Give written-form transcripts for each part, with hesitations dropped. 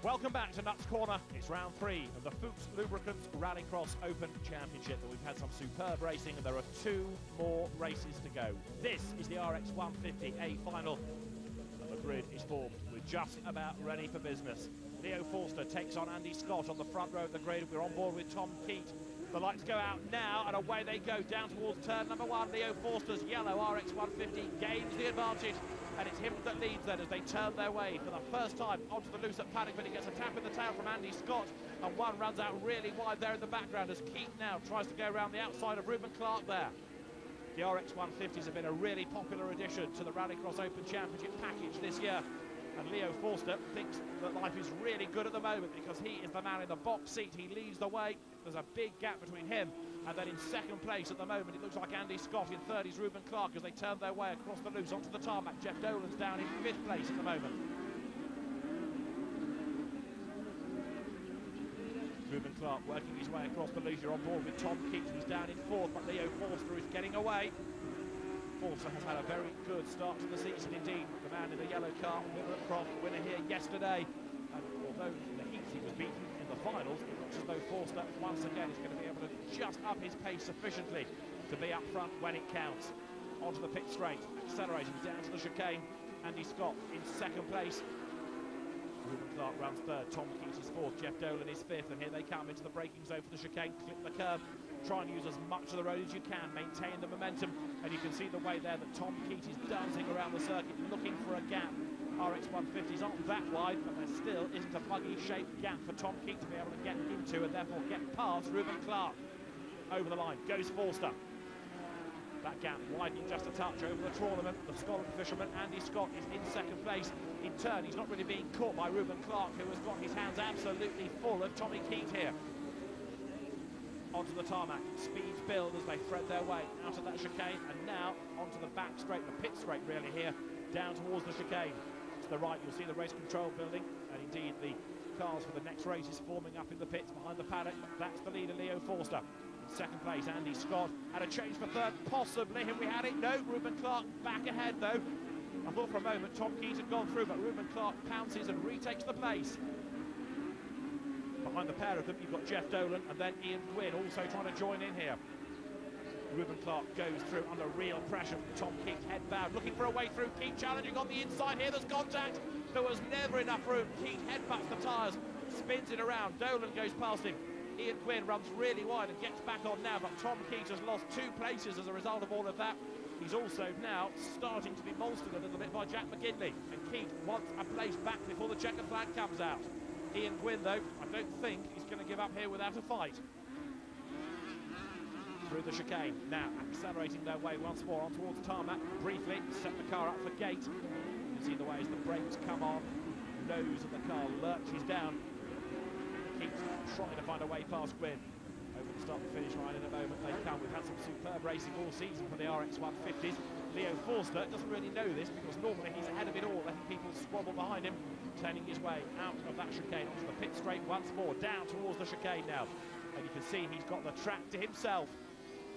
Welcome back to Nuts Corner. It's round 3 of the Fuchs Lubricants Rallycross Open Championship. And we've had some superb racing and there are 2 more races to go. This is the RX150 A final. And the grid is formed. We're just about ready for business. Leo Forster takes on Andy Scott on the front row of the grid. We're on board with Tom Keat. The lights go out now and away they go down towards turn number 1. Leo Forster's yellow RX150 gains the advantage. And it's him that leads then as they turn their way for the first time onto the loose at paddock, but he gets a tap in the tail from Andy Scott, and one runs out really wide there in the background as Keat now tries to go around the outside of Reuben Clark there. The RX150s have been a really popular addition to the Rallycross Open Championship package this year, and Leo Forster thinks that life is really good at the moment because he is the man in the box seat. He leads the way. There's a big gap between him and then in second place at the moment it looks like Andy Scott. In third is Reuben Clark as they turn their way across the loose onto the tarmac. Jeff Dolan's down in 5th place at the moment. Reuben Clark working his way across the loose. You're on board with Tom Keat, who's down in 4th, but Leo Forster is getting away. Forster has had a very good start to the season indeed. The man in the yellow car, winner at Croft, winner here yesterday. And although in the heats he was beaten in the finals, it looks as though Forster once again is going to be able to just up his pace sufficiently to be up front when it counts. Onto the pit straight, accelerating down to the chicane. Andy Scott in second place. Reuben Clark runs third, Tom Keat is 4th, Jeff Dolan is 5th, and here they come into the braking zone for the chicane. Clip the curb, try and use as much of the road as you can, maintain the momentum, and you can see the way there that Tom Keat is dancing around the circuit looking for a gap. RX150s aren't that wide, but there still isn't a buggy-shaped gap for Tom Keat to be able to get into and therefore get past Reuben Clark. Over the line goes Forster. That gap widening just a touch over the tournament. The Scotland fisherman Andy Scott is in second place. In turn, he's not really being caught by Reuben Clark, who has got his hands absolutely full of Tommy Keat here. Onto the tarmac, speeds build as they thread their way out of that chicane, and now onto the back straight, the pit straight really here, down towards the chicane. To the right, you'll see the race control building, and indeed the cars for the next race is forming up in the pits behind the paddock. That's the leader, Leo Forster. In second place, Andy Scott. And a change for third, possibly. Have we had it? No, Reuben Clark back ahead, though. I thought for a moment Tom Keat had gone through, but Reuben Clark pounces and retakes the place. Behind the pair of them, you've got Jeff Dolan and then Ian Gwynn also trying to join in here. Reuben Clark goes through under real pressure from Tom Keat, head bowed, looking for a way through. Keat challenging on the inside here. There's contact. There was never enough room. Keat headbutts the tyres, spins it around. Dolan goes past him. Ian Gwynn runs really wide and gets back on now, but Tom Keat has lost 2 places as a result of all of that. He's also now starting to be bolstered a little bit by Jack McGinley, and Keat wants a place back before the checkered flag comes out. Ian Gwynn, though, I don't think he's going to give up here without a fight. Through the chicane, now accelerating their way once more on towards tarmac. Briefly set the car up for gate. You can see the way as the brakes come on, the nose of the car lurches down. Keat trying to find a way past Gwynn. Over the start and finish line in a moment they come. We've had some superb racing all season for the RX150s. Leo Forster doesn't really know this because normally he's ahead of it all, letting people squabble behind him, turning his way out of that chicane onto the pit straight once more, down towards the chicane now. And you can see he's got the track to himself.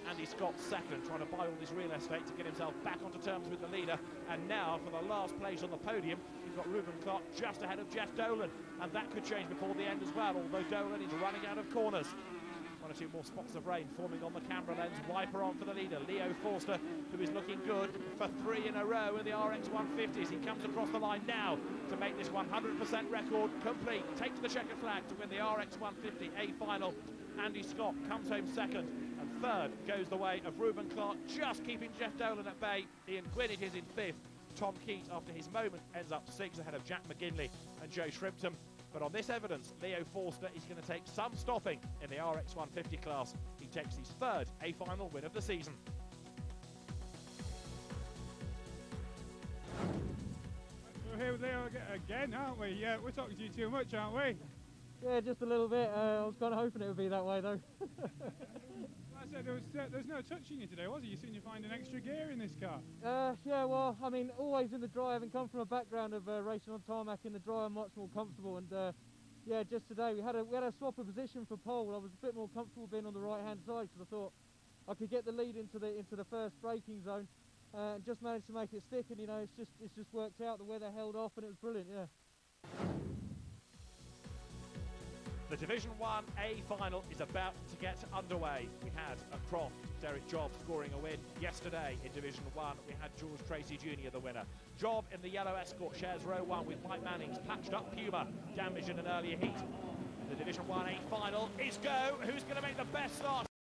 Andy Scott second, trying to buy all this real estate to get himself back onto terms with the leader. And now for the last place on the podium, you've got Reuben Clark just ahead of Jeff Dolan. And that could change before the end as well, although Dolan is running out of corners. 1 or 2 more spots of rain forming on the camera lens. Wiper on for the leader, Leo Forster, who is looking good for 3 in a row in the RX150s. He comes across the line now to make this 100% record complete. Takes the checkered flag to win the RX150 A final. Andy Scott comes home second, and third goes the way of Reuben Clark, just keeping Jeff Dolan at bay. Ian Gwynn is in 5th. Tom Keat, after his moment, ends up 6th ahead of Jack McGinley and Joe Shrimpton. But on this evidence, Leo Forster is going to take some stopping in the RX150 class. He takes his 3rd A final win of the season. We're here with Leo again, aren't we? Yeah, we're talking to you too much, aren't we? Yeah, just a little bit. I was kind of hoping it would be that way, though. I said there's no touching you today, was it? You seem to find an extra gear in this car. Yeah, well, I mean, always in the dry, having come from a background of racing on tarmac in the dry, I'm much more comfortable. And yeah, just today we had a swap of position for pole. I was a bit more comfortable being on the right-hand side because I thought I could get the lead into the first braking zone, and just managed to make it stick. And you know, it's just worked out. The weather held off, and it was brilliant. Yeah. The Division 1A final is about to get underway. We had a Croft, Derek Job scoring a win yesterday in Division 1. We had George Tracy Jr. the winner. Job in the yellow Escort shares row 1 with Mike Manning's patched up Puma, damaged in an earlier heat. The Division 1A final is go. Who's going to make the best start?